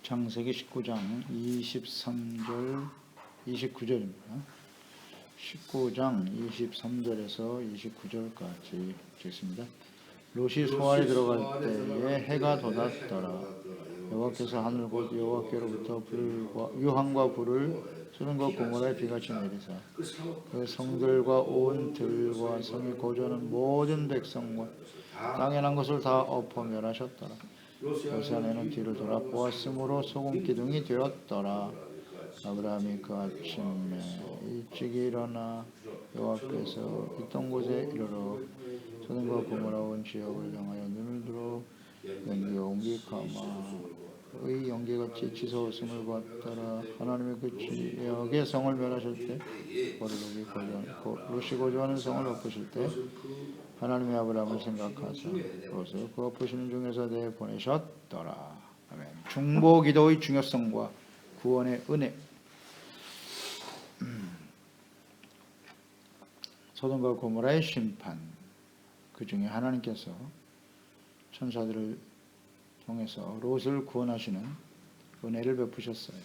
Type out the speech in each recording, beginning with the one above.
창세기 19장 23절 29절입니다. 19장 23절에서 29절까지 읽겠습니다. 롯이 소알에 들어갈 때에 해가 돋았더라. 여호와께서 하늘 곧 여호와께로부터 유황과 불을 소돔과 고모라에 비같이 내리사 그 성들과 온 들과 성에 거주하는 모든 백성과 땅에 난 것을 다 엎어 멸하셨더라. 롯의 아내는 뒤를 돌아 보았으므로 소금 기둥이 되었더라. 아브라함이 그 아침에 일찍 일어나 여호와께서 있던 곳에 이르러 소돔과 고모라 온 지역을 향하여 눈을 들어 연기가 옹기카마의 연기같이 치솟음을 봤더라. 하나님의 그 지역의 성을 멸하실 때 롯이 거주하는 성을 엎으실 때 하나님의 아브라함을 생각하사 롯을 그 엎으시는 중에서 내보내셨더라. 아멘. 중보기도의 중요성과 구원의 은혜. 소돔과 고모라의 심판. 그 중에 하나님께서 천사들을 통해서 롯을 구원하시는 은혜를 베푸셨어요.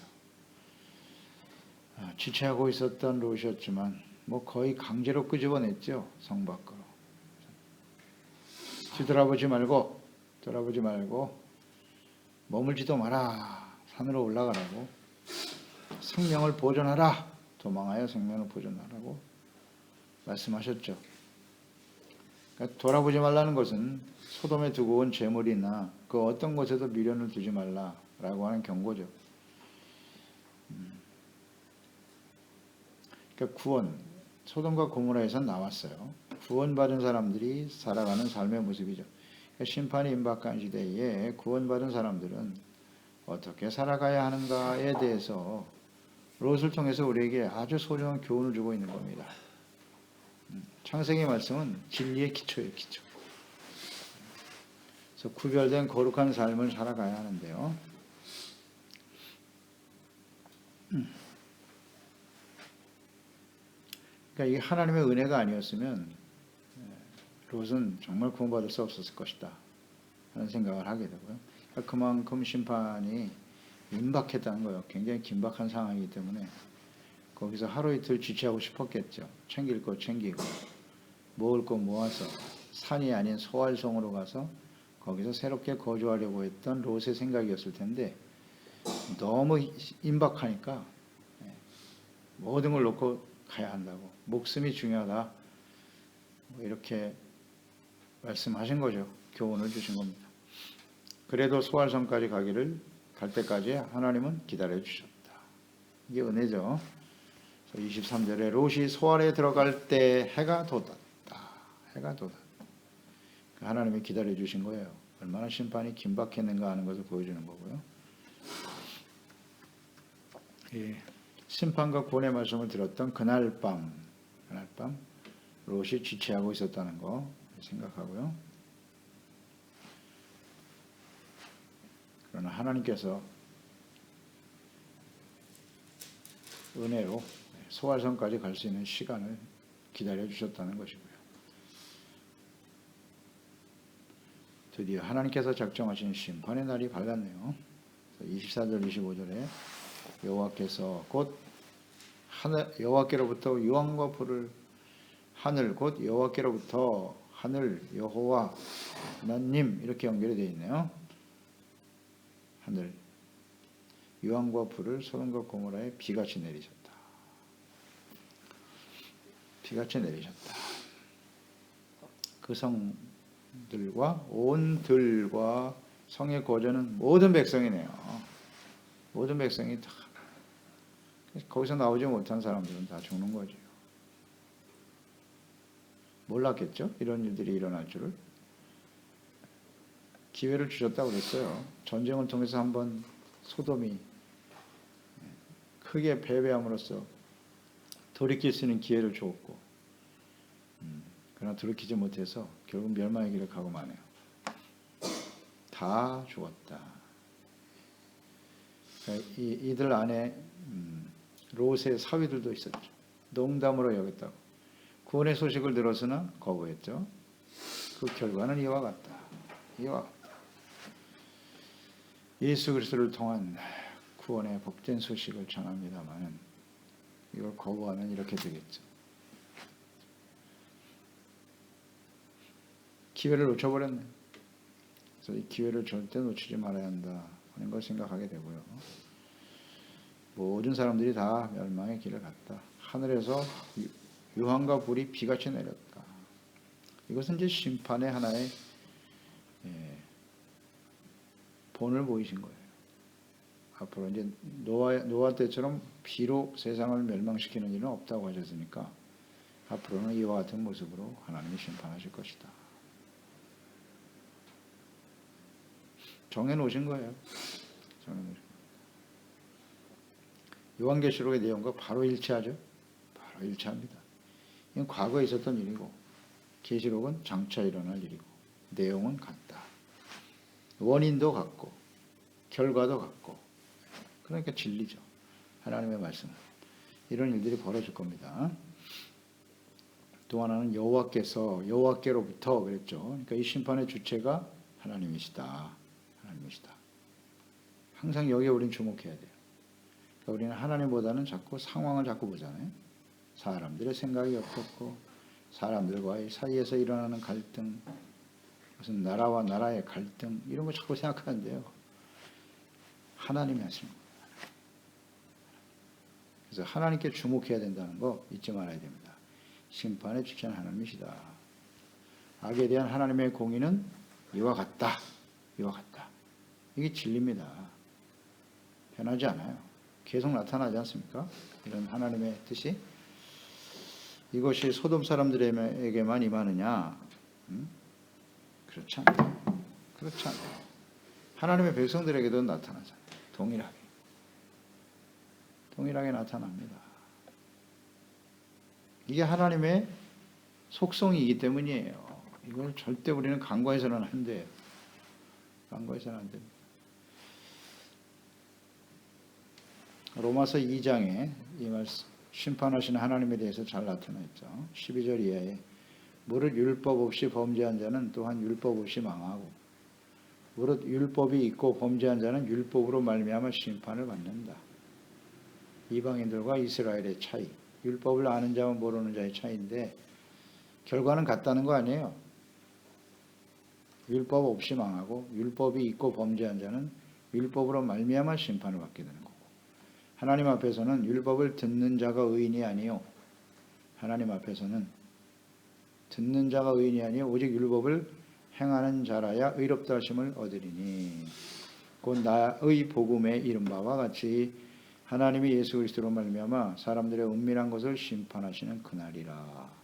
지체하고 있었던 롯이었지만 거의 강제로 끄집어냈죠. 성 밖으로. 뒤돌아보지 말고 머물지도 마라. 산으로 올라가라고. 생명을 보존하라. 도망하여 생명을 보존하라고 말씀하셨죠. 그러니까 돌아보지 말라는 것은 소돔에 두고 온 재물이나 그 어떤 것에도 미련을 두지 말라라고 하는 경고죠. 그러니까 구원, 소돔과 고모라에서 나왔어요. 구원받은 사람들이 살아가는 삶의 모습이죠. 그러니까 심판이 임박한 시대에 구원받은 사람들은 어떻게 살아가야 하는가에 대해서 롯을 통해서 우리에게 아주 소중한 교훈을 주고 있는 겁니다. 창세기 말씀은 진리의 기초예요, 기초. 그래서 구별된 거룩한 삶을 살아가야 하는데요. 그러니까 이게 하나님의 은혜가 아니었으면 롯은 정말 구원받을 수 없었을 것이다 하는 생각을 하게 되고요. 그러니까 그만큼 심판이 임박했다는 거예요. 굉장히 긴박한 상황이기 때문에 거기서 하루 이틀 지체하고 싶었겠죠. 챙길 거 챙기고 먹을 거 모아서 산이 아닌 소알성으로 가서 거기서 새롭게 거주하려고 했던 롯의 생각이었을 텐데 너무 임박하니까 모든 걸 놓고 가야 한다고, 목숨이 중요하다, 이렇게 말씀하신 거죠. 교훈을 주신 겁니다. 그래도 소알성까지 갈 때까지 하나님은 기다려 주셨다. 이게 은혜죠. 23절에 롯이 소알에 들어갈 때 해가 돋았다. 하나님이 기다려 주신 거예요. 얼마나 심판이 긴박했는가 하는 것을 보여주는 거고요. 심판과 구원의 말씀을 들었던 그날 밤 롯이 지체하고 있었다는 거 생각하고요. 그러나 하나님께서 은혜로 소알성까지 갈 수 있는 시간을 기다려 주셨다는 것이고요. 드디어 하나님께서 작정하신 심판의 날이 밝았네요. 24절 25절에 여호와께서 곧 여호와께로부터 유황과 불을 하늘 곧 여호와께로부터 하늘 여호와 하나님 이렇게 연결이 되어 있네요. 하늘 유황과 불을 소돔과 고모라에 비같이 내리셨다. 그 성들과 온 들과 성에 거주하는 모든 백성이네요. 모든 백성이 다 거기서 나오지 못한 사람들은 다 죽는 거죠. 몰랐겠죠? 이런 일들이 일어날 줄을. 기회를 주셨다고 그랬어요. 전쟁을 통해서 한번 소돔이 크게 패배함으로써 돌이킬 수 있는 기회를 주었고, 그러나 돌이키지 못해서 결국 멸망의 길을 가고 마네요. 다 죽었다. 이들 안에 롯의 사위들도 있었죠. 농담으로 여겼다고. 구원의 소식을 들었으나 거부했죠. 그 결과는 이와 같다. 예수 그리스도를 통한 구원의 복된 소식을 전합니다만 이걸 거부하면 이렇게 되겠죠. 기회를 놓쳐버렸네. 그래서 이 기회를 절대 놓치지 말아야 한다 하는 걸 생각하게 되고요. 모든 사람들이 다 멸망의 길을 갔다. 하늘에서 유황과 불이 비같이 내렸다. 이것은 이제 심판의 하나의 본을 보이신 거예요. 앞으로 이제 노아 때처럼 비로 세상을 멸망시키는 일은 없다고 하셨으니까 앞으로는 이와 같은 모습으로 하나님이 심판하실 것이다. 정해놓으신 거예요. 요한계시록의 내용과 바로 일치하죠. 바로 일치합니다. 이건 과거에 있었던 일이고 계시록은 장차 일어날 일이고 내용은 같다. 원인도 같고 결과도 같고 그러니까 진리죠. 하나님의 말씀은 이런 일들이 벌어질 겁니다. 또 하나는 여호와께로부터 그랬죠. 그러니까 이 심판의 주체가 하나님이시다. 하나님이시다. 항상 여기에 우리는 주목해야 돼요. 그러니까 우리는 하나님보다는 자꾸 상황을 자꾸 보잖아요. 사람들의 생각이 어떻고 사람들과의 사이에서 일어나는 갈등, 무슨 나라와 나라의 갈등 이런 거 자꾸 생각하는데요. 하나님이 하시는 거예요. 그래서 하나님께 주목해야 된다는 거 잊지 말아야 됩니다. 심판의 주체는 하나님이시다. 악에 대한 하나님의 공의는 이와 같다. 이와 같다. 이게 진리입니다. 변하지 않아요. 계속 나타나지 않습니까? 이런 하나님의 뜻이. 이것이 소돔 사람들에게만 임하느냐? 그렇지 않다. 그렇지 않다. 하나님의 백성들에게도 나타나잖아요. 동일하게 나타납니다. 이게 하나님의 속성이기 때문이에요. 이걸 절대 우리는 간과해서는 안 돼요. 간과해서는 안 됩니다. 로마서 2장에 이 말씀 심판하시는 하나님에 대해서 잘 나타나 있죠. 12절 이하에 무릇 율법 없이 범죄한 자는 또한 율법 없이 망하고 무릇 율법이 있고 범죄한 자는 율법으로 말미암아 심판을 받는다. 이방인들과 이스라엘의 차이, 율법을 아는 자와 모르는 자의 차이인데 결과는 같다는 거 아니에요. 율법 없이 망하고 율법이 있고 범죄한 자는 율법으로 말미암아 심판을 받게 되는 거고 하나님 앞에서는 율법을 듣는 자가 의인이 아니요 하나님 앞에서는 듣는 자가 의인이 아니요 오직 율법을 행하는 자라야 의롭다 하심을 얻으리니 곧 나의 복음에 이른 바와 같이 하나님이 예수 그리스도로 말미암아 사람들의 은밀한 것을 심판하시는 그날이라.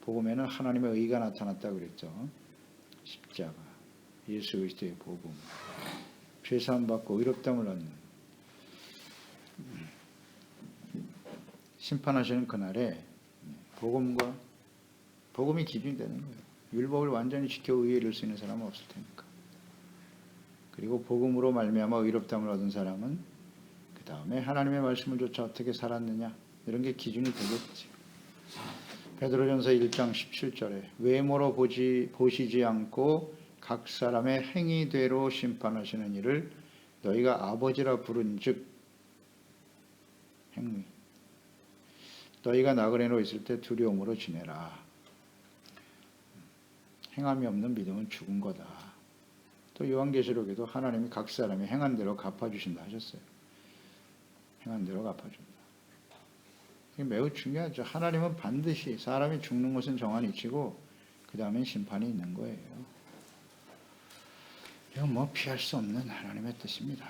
복음에는 하나님의 의가 나타났다 그랬죠. 십자가, 예수 그리스도의 복음, 죄사함 받고 의롭다함을 얻는 심판하시는 그날에 복음이 기준이 되는 거예요. 율법을 완전히 지켜 의에 이를 수 있는 사람은 없을 테니까. 그리고 복음으로 말미암아 의롭다함을 얻은 사람은 그 다음에 하나님의 말씀을 쫓아 어떻게 살았느냐 이런 게 기준이 되겠지. 베드로전서 1장 17절에 외모로 보시지 않고 각 사람의 행위대로 심판하시는 이를 너희가 아버지라 부른즉 행위 너희가 나그네로 있을 때 두려움으로 지내라. 행함이 없는 믿음은 죽은 거다. 또 요한계시록에도 하나님이 각 사람이 행한 대로 갚아주신다 하셨어요. 행한 대로 갚아준다. 이게 매우 중요하죠. 하나님은 반드시 사람이 죽는 것은 정한 이치고 그 다음엔 심판이 있는 거예요. 이건 뭐 피할 수 없는 하나님의 뜻입니다.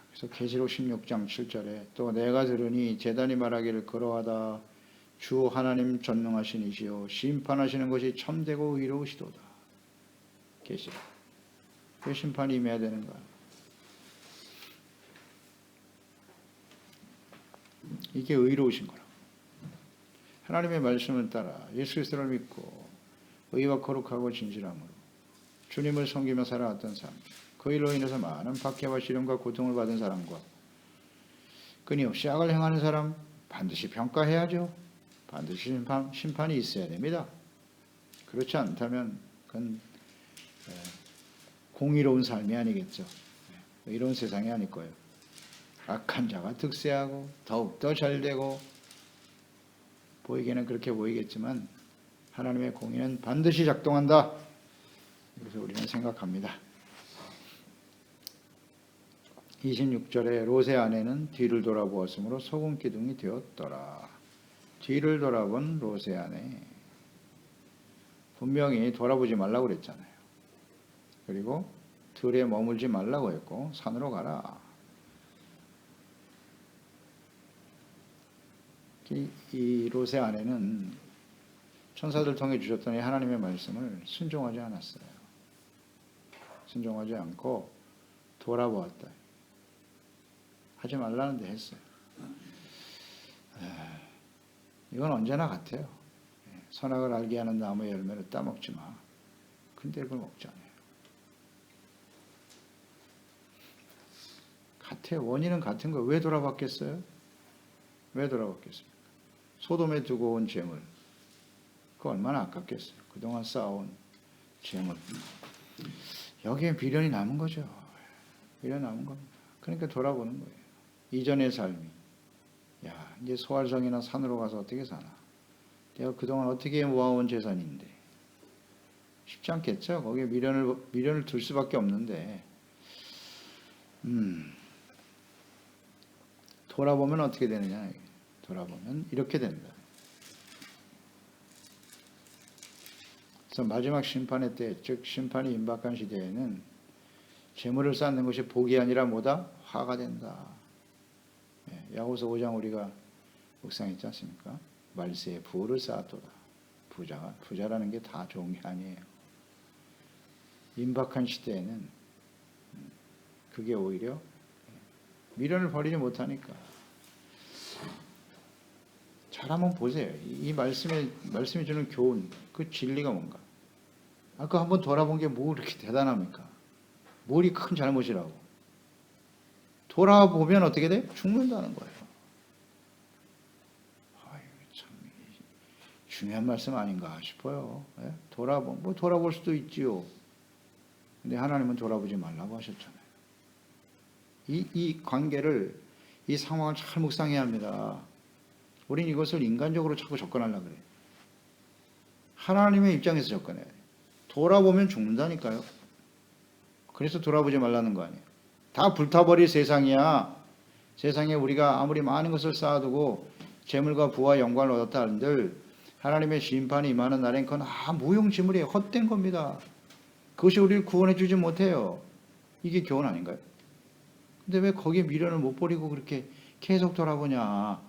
그래서 계시록 16장 7절에 또 내가 들으니 제단이 말하기를 그러하다. 주 하나님 전능하신 이시요 심판하시는 것이 참되고 의로우시도다. 계시록. 그 심판이 임해야 되는 거야. 이게 의로우신 거라. 하나님의 말씀을 따라 예수 그리스도를 믿고 의와 거룩하고 진실함으로 주님을 섬기며 살아왔던 사람, 그 일로 인해서 많은 박해와 시련과 고통을 받은 사람과 끊임없이 악을 행하는 사람 반드시 평가해야죠. 반드시 심판이 있어야 됩니다. 그렇지 않다면 그건 공의로운 삶이 아니겠죠. 이런 세상이 아닐 거예요. 악한 자가 득세하고 더욱더 잘되고 보이기는 그렇게 보이겠지만 하나님의 공의는 반드시 작동한다. 그래서 우리는 생각합니다. 26절에 롯의 아내는 뒤를 돌아보았으므로 소금 기둥이 되었더라. 뒤를 돌아본 롯의 아내. 분명히 돌아보지 말라고 그랬잖아요. 그리고 들에 머물지 말라고 했고 산으로 가라. 이 롯의 아내는 천사들 통해 주셨던 하나님의 말씀을 순종하지 않았어요. 순종하지 않고 돌아보았다. 하지 말라는 데 했어요. 이건 언제나 같아요. 선악을 알게 하는 나무의 열매를 따먹지 마. 근데 그걸 먹잖아요. 같아요. 원인은 같은 거예요. 왜 돌아봤겠어요? 왜 돌아봤겠습니까? 소돔에 두고 온 재물. 그거 얼마나 아깝겠어요. 그동안 쌓아온 재물. 여기에 미련이 남은 거죠. 미련 남은 겁니다. 그러니까 돌아보는 거예요. 이전의 삶이. 야, 이제 소활성이나 산으로 가서 어떻게 사나. 내가 그동안 어떻게 모아온 재산인데. 쉽지 않겠죠. 거기에 미련을 둘 수밖에 없는데. 돌아보면 어떻게 되느냐. 돌아보면 이렇게 된다. 그래서 마지막 심판의 때, 즉 심판이 임박한 시대에는 재물을 쌓는 것이 복이 아니라 뭐다? 화가 된다. 야고보서 5장 우리가 묵상했지 않습니까? 말세에 부를 쌓았도다. 부자라는 게 다 좋은 게 아니에요. 임박한 시대에는 그게 오히려 미련을 버리지 못하니까. 잘 한번 보세요. 이 말씀이 주는 교훈, 그 진리가 뭔가. 아까 한번 돌아본 게 뭐 이렇게 대단합니까? 뭘이 큰 잘못이라고. 돌아보면 어떻게 돼? 죽는다는 거예요. 참 중요한 말씀 아닌가 싶어요. 돌아볼 수도 있지요. 근데 하나님은 돌아보지 말라고 하셨잖아요. 이 관계를, 이 상황을 잘 묵상해야 합니다. 우린 이것을 인간적으로 자꾸 접근하려고 그래요. 하나님의 입장에서 접근해야 돼요. 돌아보면 죽는다니까요. 그래서 돌아보지 말라는 거 아니에요. 다 불타버릴 세상이야. 세상에 우리가 아무리 많은 것을 쌓아두고 재물과 부와 영광을 얻었다 한들 하나님의 심판이 임하는 날엔 그건 무용지물이에요. 헛된 겁니다. 그것이 우리를 구원해 주지 못해요. 이게 교훈 아닌가요? 근데 왜 거기에 미련을 못 버리고 그렇게 계속 돌아보냐.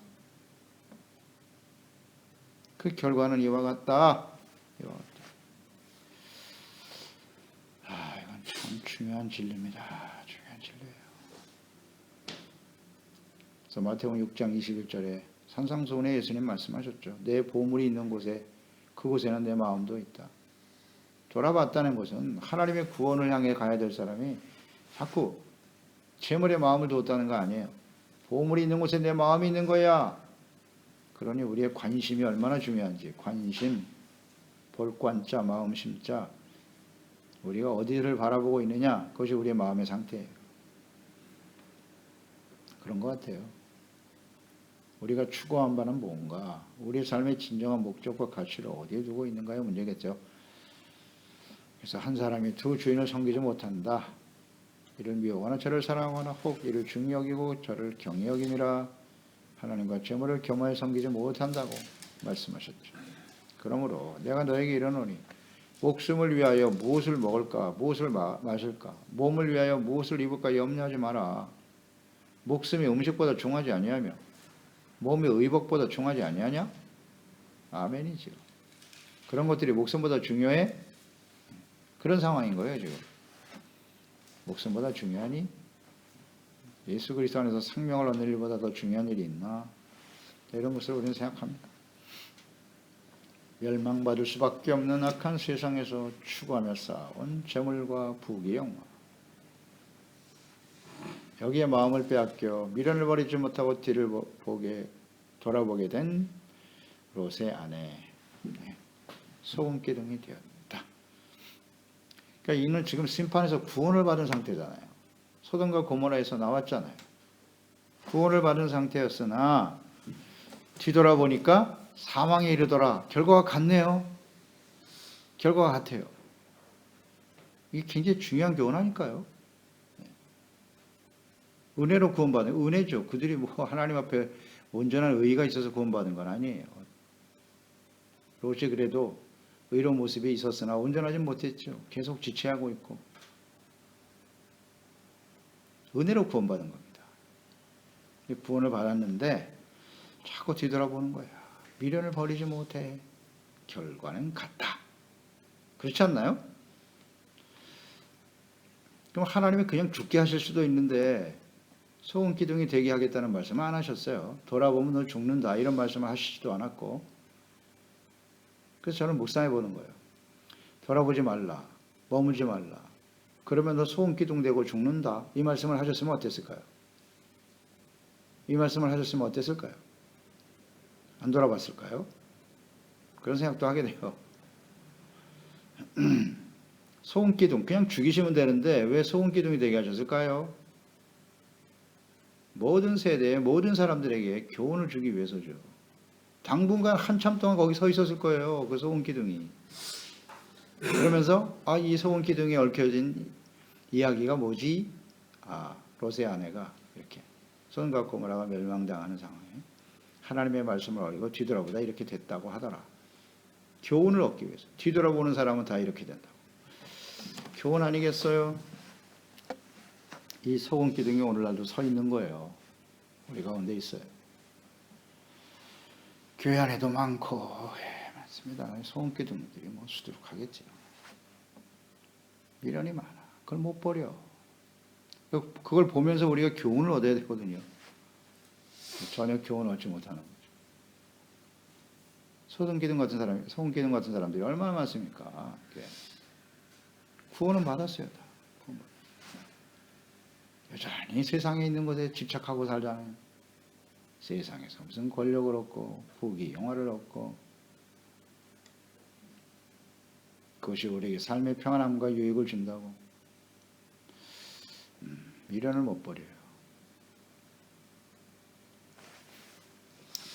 그 결과는 이와 같다. 이건 참 중요한 진리입니다. 중요한 진리예요. 그래서 마태복음 6장 21절에 산상수훈에 예수님 말씀하셨죠. 내 보물이 있는 곳에, 그곳에는 내 마음도 있다. 돌아봤다는 것은 하나님의 구원을 향해 가야 될 사람이 자꾸 재물에 마음을 두었다는 거 아니에요. 보물이 있는 곳에 내 마음이 있는 거야. 그러니 우리의 관심이 얼마나 중요한지, 관심, 볼관자, 마음심자, 우리가 어디를 바라보고 있느냐, 그것이 우리의 마음의 상태예요. 그런 것 같아요. 우리가 추구한 바는 뭔가, 우리의 삶의 진정한 목적과 가치를 어디에 두고 있는가의 문제겠죠. 그래서 한 사람이 두 주인을 섬기지 못한다. 이를 미워하거나 저를 사랑하거나 혹 이를 중히 여기고 저를 경히 여김이라. 하나님과 재물을 겸하여 섬기지 못한다고 말씀하셨죠. 그러므로 내가 너에게 이르노니 목숨을 위하여 무엇을 먹을까, 무엇을 마실까, 몸을 위하여 무엇을 입을까 염려하지 마라. 목숨이 음식보다 중하지 아니하며 몸이 의복보다 중하지 아니하냐? 아멘이죠. 그런 것들이 목숨보다 중요해? 그런 상황인 거예요, 지금. 목숨보다 중요하니? 예수 그리스도 안에서 생명을 얻는 일보다 더 중요한 일이 있나? 이런 것을 우리는 생각합니다. 멸망받을 수밖에 없는 악한 세상에서 추구하며 쌓아온 재물과 부귀 영화, 여기에 마음을 빼앗겨 미련을 버리지 못하고 뒤를 돌아보게 된 롯의 아내, 소금기둥이 되었다. 그러니까 이는 지금 심판에서 구원을 받은 상태잖아요. 소돔과 고모라에서 나왔잖아요. 구원을 받은 상태였으나 뒤돌아보니까 사망에 이르더라. 결과가 같네요. 결과가 같아요. 이게 굉장히 중요한 교훈하니까요. 은혜로 구원받은, 은혜죠. 그들이 뭐 하나님 앞에 온전한 의의가 있어서 구원받은 건 아니에요. 롯이 그래도 의로운 모습이 있었으나 온전하지 못했죠. 계속 지체하고 있고. 은혜로 구원받은 겁니다. 구원을 받았는데 자꾸 뒤돌아보는 거야. 미련을 버리지 못해. 결과는 같다. 그렇지 않나요? 그럼 하나님이 그냥 죽게 하실 수도 있는데 소금 기둥이 되게 하겠다는 말씀을 안 하셨어요. 돌아보면 너 죽는다 이런 말씀을 하시지도 않았고. 그래서 저는 묵상해 보는 거예요. 돌아보지 말라. 머물지 말라. 그러면 너 소금 기둥 되고 죽는다. 이 말씀을 하셨으면 어땠을까요? 이 말씀을 하셨으면 어땠을까요? 안 돌아봤을까요? 그런 생각도 하게 돼요. 소금 기둥 그냥 죽이시면 되는데 왜 소금 기둥이 되게 하셨을까요? 모든 세대의 모든 사람들에게 교훈을 주기 위해서죠. 당분간 한참 동안 거기 서 있었을 거예요. 그 소금 기둥이. 그러면서 이 소금 기둥에 얽혀진 이야기가 뭐지? 롯의 아내가 이렇게 소돔과 고모라가 멸망당하는 상황에 하나님의 말씀을 어기고 뒤돌아보다 이렇게 됐다고 하더라. 교훈을 얻기 위해서. 뒤돌아보는 사람은 다 이렇게 된다고. 교훈 아니겠어요? 이 소금 기둥이 오늘날도 서 있는 거예요. 우리 가운데 있어요. 교회 안에도 많고, 많습니다. 소금 기둥들이 뭐 수두룩하겠죠. 미련이 많아. 그걸 못 버려. 그걸 보면서 우리가 교훈을 얻어야 되거든요. 전혀 교훈을 얻지 못하는 거죠. 소금 기둥 같은 사람들이 얼마나 많습니까? 구원은 받았어요. 다. 여전히 세상에 있는 것에 집착하고 살잖아요. 세상에서 무슨 권력을 얻고 부귀 영화를 얻고 그것이 우리에게 삶의 평안함과 유익을 준다고 미련을 못 버려요.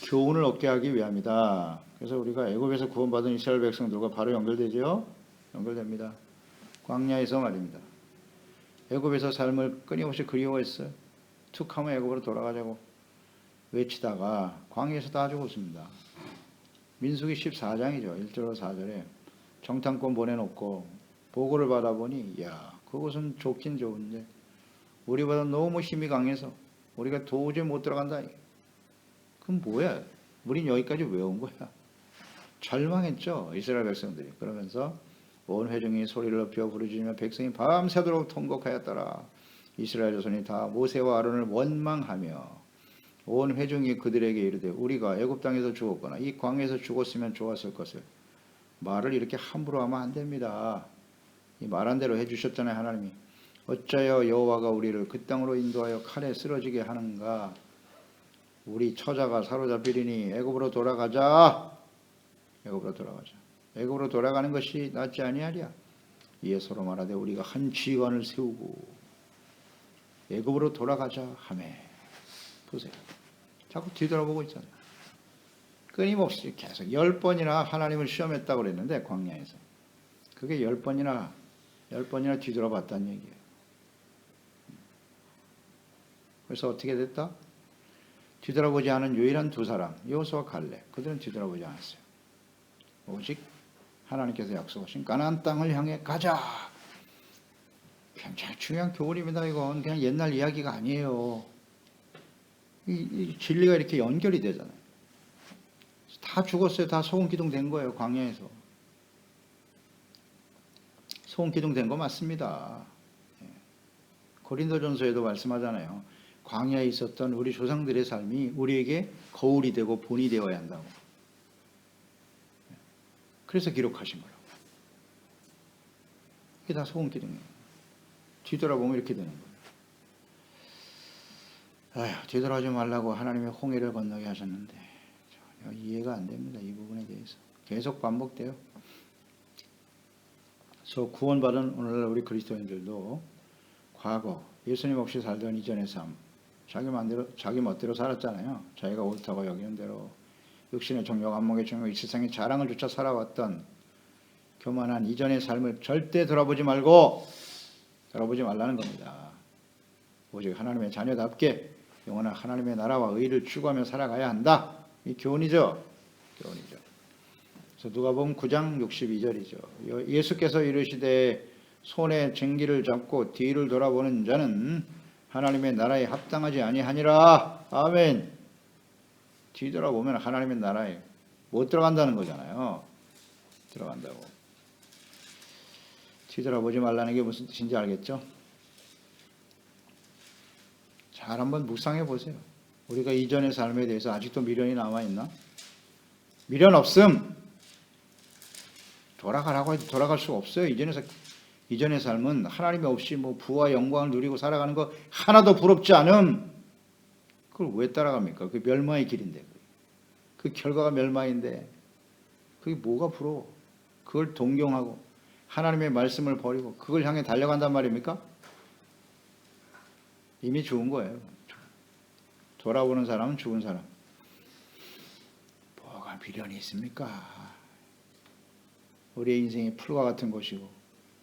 교훈을 얻게 하기 위함이다. 그래서 우리가 애굽에서 구원받은 이스라엘 백성들과 바로 연결되죠. 연결됩니다. 광야에서 말입니다. 애굽에서 삶을 끊임없이 그리워했어요. 툭 하면 애굽으로 돌아가자고 외치다가 광야에서 다 죽었습니다. 민수기 14장이죠. 1절로 4절에 정탐권 보내놓고 보고를 받아보니 그것은 좋긴 좋은데 우리보다 너무 힘이 강해서 우리가 도저히 못 들어간다. 그럼 뭐야? 우린 여기까지 왜 온 거야? 절망했죠. 이스라엘 백성들이. 그러면서 온 회중이 소리를 높여 부르짖으며 백성이 밤새도록 통곡하였더라. 이스라엘 자손이 다 모세와 아론을 원망하며 온 회중이 그들에게 이르되 우리가 애굽 땅에서 죽었거나 이 광야에서 죽었으면 좋았을 것을 말을 이렇게 함부로 하면 안 됩니다. 이 말한 대로 해주셨잖아요. 하나님이. 어찌하여 여호와가 우리를 그 땅으로 인도하여 칼에 쓰러지게 하는가. 우리 처자가 사로잡히리니 애굽으로 돌아가자. 애굽으로 돌아가자. 애굽으로 돌아가는 것이 낫지 아니하랴. 이에 서로 말하되 우리가 한 지휘관을 세우고 애굽으로 돌아가자 하매. 보세요. 자꾸 뒤돌아보고 있잖아요. 끊임없이 계속 10번이나 하나님을 시험했다고 그랬는데 광야에서. 그게 10번이나 뒤돌아봤다는 얘기예요. 그래서 어떻게 됐다? 뒤돌아보지 않은 유일한 두 사람, 여호수아와 갈렙. 그들은 뒤돌아보지 않았어요. 오직 하나님께서 약속하신 가나안 땅을 향해 가자. 굉장히 중요한 교훈입니다. 이건 그냥 옛날 이야기가 아니에요. 이 진리가 이렇게 연결이 되잖아요. 다 죽었어요. 다 소금 기둥 된 거예요. 광야에서. 소금 기둥 된 거 맞습니다. 고린도전서에도 말씀하잖아요. 광야에 있었던 우리 조상들의 삶이 우리에게 거울이 되고 본이 되어야 한다고. 그래서 기록하신 거라고. 이게 다 소금 기둥이에요. 뒤돌아보면 이렇게 되는 거예요. 뒤돌아오지 말라고 하나님이 홍해를 건너게 하셨는데 이해가 안 됩니다. 이 부분에 대해서. 계속 반복돼요. 그래서 구원받은 오늘날 우리 그리스도인들도 과거 예수님 없이 살던 이전의 삶, 자기 멋대로 살았잖아요. 자기가 옳다고 여기는 대로 육신의 정욕, 안목의 정욕, 이 세상의 자랑을 쫓아 살아왔던 교만한 이전의 삶을 절대 돌아보지 말라는 겁니다. 오직 하나님의 자녀답게 영원한 하나님의 나라와 의를 추구하며 살아가야 한다. 이 교훈이죠. 그래서 누가복음 9장 62절이죠. 예수께서 이르시되 손에 쟁기를 잡고 뒤를 돌아보는 자는 하나님의 나라에 합당하지 아니하니라. 아멘. 뒤돌아보면 하나님의 나라에 못 들어간다는 거잖아요. 들어간다고. 뒤돌아보지 말라는 게 무슨 뜻인지 알겠죠? 잘 한번 묵상해 보세요. 우리가 이전의 삶에 대해서 아직도 미련이 남아있나? 미련 없음. 돌아가라고 해도 돌아갈 수가 없어요. 이전의 삶은 하나님이 없이 뭐 부와 영광을 누리고 살아가는 거 하나도 부럽지 않음. 그걸 왜 따라갑니까? 그게 멸망의 길인데. 그 결과가 멸망인데 그게 뭐가 부러워? 그걸 동경하고 하나님의 말씀을 버리고 그걸 향해 달려간단 말입니까? 이미 죽은 거예요. 돌아보는 사람은 죽은 사람. 뭐가 미련이 있습니까? 우리의 인생이 풀과 같은 것이고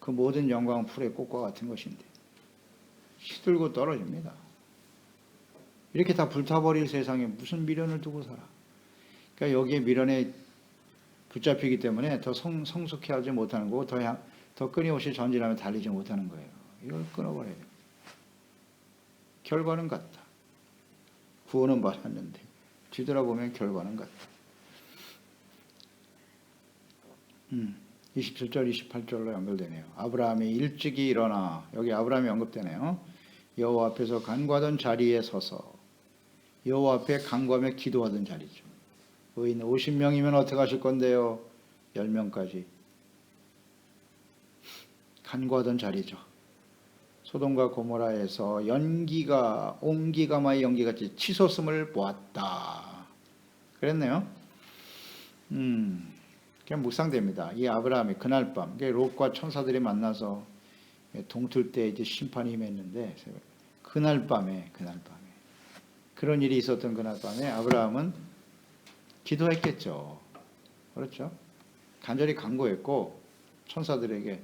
그 모든 영광은 풀의 꽃과 같은 것인데 시들고 떨어집니다. 이렇게 다 불타버릴 세상에 무슨 미련을 두고 살아? 그러니까 여기에 미련에 붙잡히기 때문에 더 성숙해하지 못하는 거고 더 끊임없이 전진하며 달리지 못하는 거예요. 이걸 끊어버려야 돼요. 결과는 같다. 구원은 받았는데 뒤돌아보면 결과는 같다. 27절 28절로 연결되네요. 아브라함이 일찍이 일어나, 여기 아브라함이 언급되네요. 여호와 앞에서 간구하던 자리에 서서 여호와 앞에 간구하며 기도하던 자리죠. 의인 50명이면 어떻게 하실 건데요? 10명까지 간구하던 자리죠. 소돔과 고모라에서 온기가마의 연기같이 치솟음을 보았다. 그랬네요. 그냥 묵상됩니다. 이 아브라함이 그날 밤, 롯과 천사들이 만나서 동틀 때 이제 심판이 임했는데, 그날 밤에 그런 일이 있었던 그날 밤에 아브라함은 기도했겠죠. 그렇죠? 간절히 간구했고 천사들에게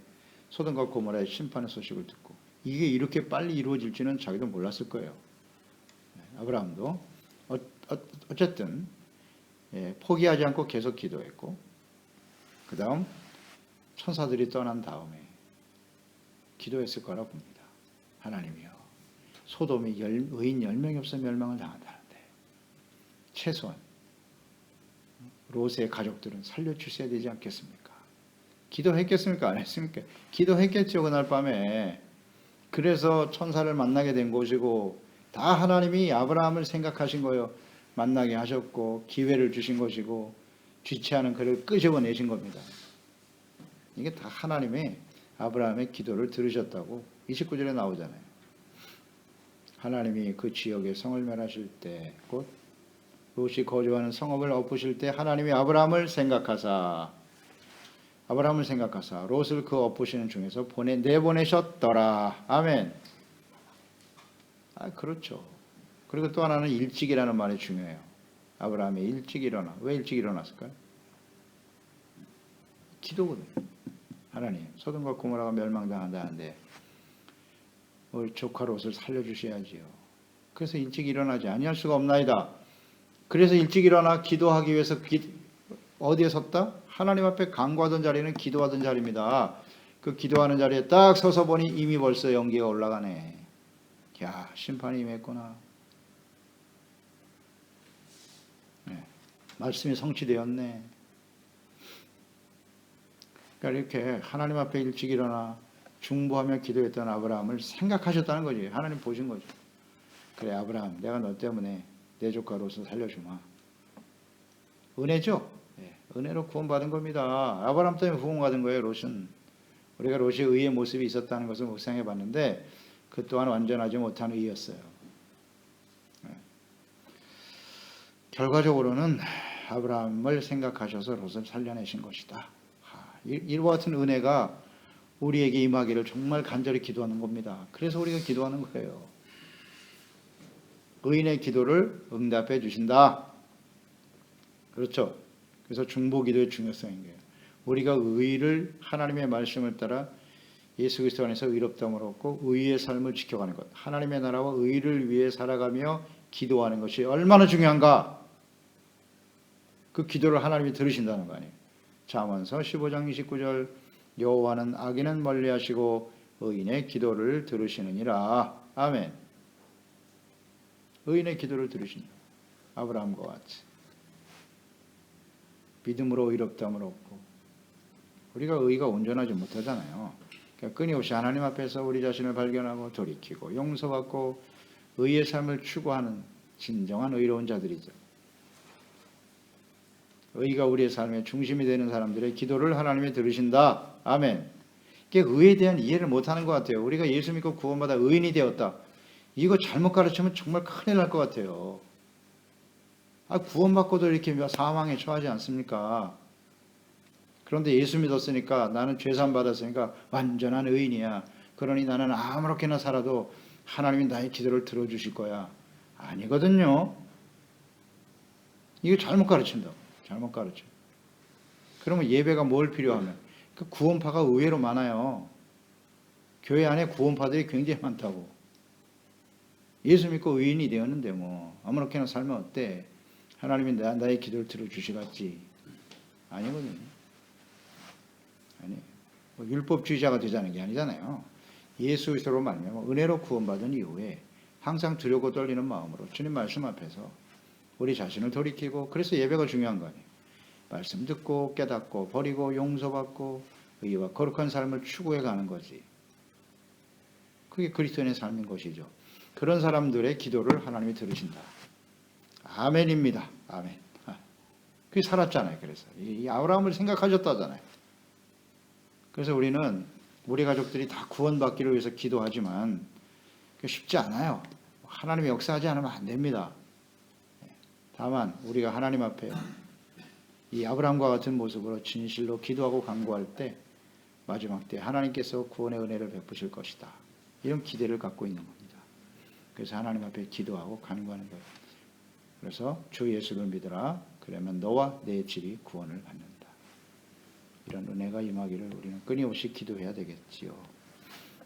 소돔과 고모라의 심판의 소식을 듣고 이게 이렇게 빨리 이루어질지는 자기도 몰랐을 거예요. 아브라함도 어쨌든 포기하지 않고 계속 기도했고 그 다음 천사들이 떠난 다음에 기도했을 거라 봅니다. 하나님이요, 소돔이 의인 10명이 없어 멸망을 당한다는데 최소한 롯의 가족들은 살려주셔야 되지 않겠습니까? 기도했겠습니까? 안 했습니까? 기도했겠죠. 그날 밤에. 그래서 천사를 만나게 된 것이고 다 하나님이 아브라함을 생각하신 거예요. 만나게 하셨고 기회를 주신 것이고 지체하는 그를 끄집어내신 겁니다. 이게 다 하나님의 아브라함의 기도를 들으셨다고 29절에 나오잖아요. 하나님이 그 지역에 성을 멸하실 때, 곧 롯이 거주하는 성읍을 엎으실 때 하나님이 아브라함을 생각하사 롯을 그 엎으시는 중에서 내보내셨더라. 아멘. 그렇죠. 그리고 또 하나는 일찍이라는 말이 중요해요. 아브라함이 일찍 일어나. 왜 일찍 일어났을까요? 기도거든요. 하나님, 소돔과 고모라가 멸망당한다는데 우리 조카 롯을 살려주셔야지요. 그래서 일찍 일어나지 아니할 수가 없나이다. 그래서 일찍 일어나 기도하기 위해서 어디에 섰다? 하나님 앞에 간구하던 자리는 기도하던 자리입니다. 그 기도하는 자리에 딱 서서 보니 이미 벌써 연기가 올라가네. 야, 심판이 임했구나. 말씀이 성취되었네. 그러니까 이렇게 하나님 앞에 일찍 일어나 중보하며 기도했던 아브라함을 생각하셨다는 거지. 하나님 보신 거죠. 그래, 아브라함, 내가 너 때문에 내 조카 롯을 살려주마. 은혜죠. 은혜로 구원받은 겁니다. 아브라함 때문에 구원받은 거예요. 롯은. 우리가 롯이 의의 모습이 있었다는 것을 묵상해 봤는데 그 또한 완전하지 못한 의였어요. 결과적으로는 아브라함을 생각하셔서 롯을 살려내신 것이다. 이와 같은 은혜가 우리에게 임하기를 정말 간절히 기도하는 겁니다. 그래서 우리가 기도하는 거예요. 의인의 기도를 응답해 주신다. 그렇죠? 그래서 중보기도의 중요성인 거예요. 우리가 의를 하나님의 말씀을 따라 예수 그리스도 안에서 의롭다함을 얻고 의의 삶을 지켜가는 것, 하나님의 나라와 의를 위해 살아가며 기도하는 것이 얼마나 중요한가. 그 기도를 하나님이 들으신다는 거 아니에요. 잠언서 15장 29절 여호와는 악인은 멀리하시고 의인의 기도를 들으시느니라. 아멘. 의인의 기도를 들으신다. 아브라함과 같이 믿음으로 의롭다함을 얻고, 우리가 의가 온전하지 못하잖아요. 그러니까 끊임없이 하나님 앞에서 우리 자신을 발견하고 돌이키고 용서받고 의의 삶을 추구하는 진정한 의로운 자들이죠. 의가 우리의 삶의 중심이 되는 사람들의 기도를 하나님이 들으신다. 아멘. 이게 의에 대한 이해를 못하는 것 같아요. 우리가 예수 믿고 구원받아 의인이 되었다, 이거 잘못 가르치면 정말 큰일 날 것 같아요. 구원받고도 이렇게 사망에 처하지 않습니까? 그런데 예수 믿었으니까, 나는 죄산 받았으니까 완전한 의인이야, 그러니 나는 아무렇게나 살아도 하나님이 나의 기도를 들어주실 거야. 아니거든요. 이거 잘못 가르친다고. 잘못 가르쳐. 그러면 예배가 뭘 필요하면, 그 구원파가 의외로 많아요. 교회 안에 구원파들이 굉장히 많다고. 예수 믿고 의인이 되었는데 뭐 아무렇게나 살면 어때? 하나님이 나의 기도를 들어주시겠지. 아니거든요. 아니, 뭐 율법주의자가 되자는 게 아니잖아요. 예수 그리스도로 말미암아 은혜로 구원받은 이후에 항상 두려고 떨리는 마음으로 주님 말씀 앞에서 우리 자신을 돌이키고, 그래서 예배가 중요한 거 아니에요. 말씀 듣고 깨닫고 버리고 용서받고 의와 거룩한 삶을 추구해 가는 거지. 그게 그리스도인의 삶인 것이죠. 그런 사람들의 기도를 하나님이 들으신다. 아멘입니다. 아멘. 그게 살았잖아요. 그래서 이 아브라함을 생각하셨다잖아요. 그래서 우리는 우리 가족들이 다 구원받기를 위해서 기도하지만 쉽지 않아요. 하나님이 역사하지 않으면 안 됩니다. 다만 우리가 하나님 앞에 이 아브라함과 같은 모습으로 진실로 기도하고 간구할 때 마지막 때 하나님께서 구원의 은혜를 베푸실 것이다, 이런 기대를 갖고 있는 겁니다. 그래서 하나님 앞에 기도하고 간구하는 거예요. 그래서 주 예수를 믿으라, 그러면 너와 내 집이 구원을 받는다. 이런 은혜가 임하기를 우리는 끊임없이 기도해야 되겠지요.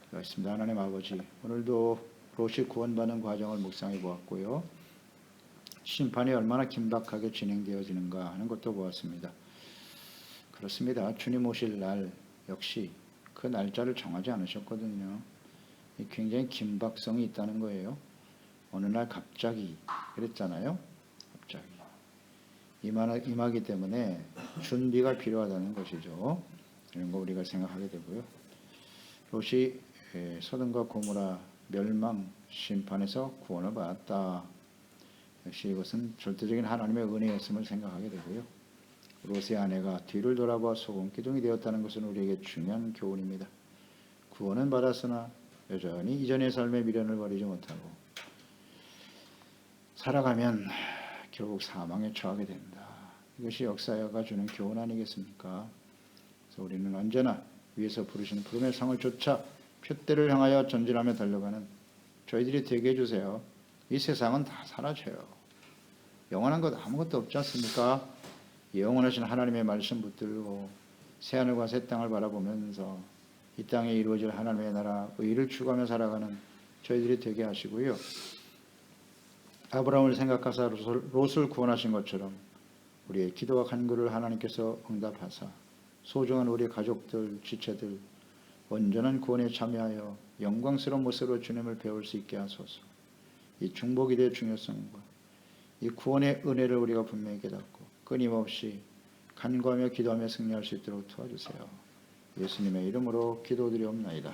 그렇습니다. 하나님 아버지, 오늘도 롯이 구원받는 과정을 묵상해 보았고요. 심판이 얼마나 긴박하게 진행되어지는가 하는 것도 보았습니다. 그렇습니다. 주님 오실 날 역시 그 날짜를 정하지 않으셨거든요. 굉장히 긴박성이 있다는 거예요. 어느 날 갑자기 그랬잖아요. 갑자기 임하기 때문에 준비가 필요하다는 것이죠. 이런 거 우리가 생각하게 되고요. 롯이 소돔과 고모라 멸망 심판에서 구원을 받았다. 역시 이것은 절대적인 하나님의 은혜였음을 생각하게 되고요. 롯의 아내가 뒤를 돌아봐 소금 기둥이 되었다는 것은 우리에게 중요한 교훈입니다. 구원은 받았으나 여전히 이전의 삶의 미련을 버리지 못하고 살아가면 결국 사망에 처하게 된다. 이것이 역사가 주는 교훈 아니겠습니까? 그래서 우리는 언제나 위에서 부르시는 부름의 상을 쫓아 표대를 향하여 전진하며 달려가는 저희들이 되게 해주세요. 이 세상은 다 사라져요. 영원한 것 아무것도 없지 않습니까? 영원하신 하나님의 말씀 붙들고 새하늘과 새 땅을 바라보면서 이 땅에 이루어질 하나님의 나라 의를 추구하며 살아가는 저희들이 되게 하시고요. 아브라함을 생각하사 롯을 구원하신 것처럼 우리의 기도와 간구를 하나님께서 응답하사 소중한 우리 가족들, 지체들 온전한 구원에 참여하여 영광스러운 모습으로 주님을 배울 수 있게 하소서. 이 중보기도의 중요성과 이 구원의 은혜를 우리가 분명히 깨닫고 끊임없이 간구하며 기도하며 승리할 수 있도록 도와주세요. 예수님의 이름으로 기도드리옵나이다.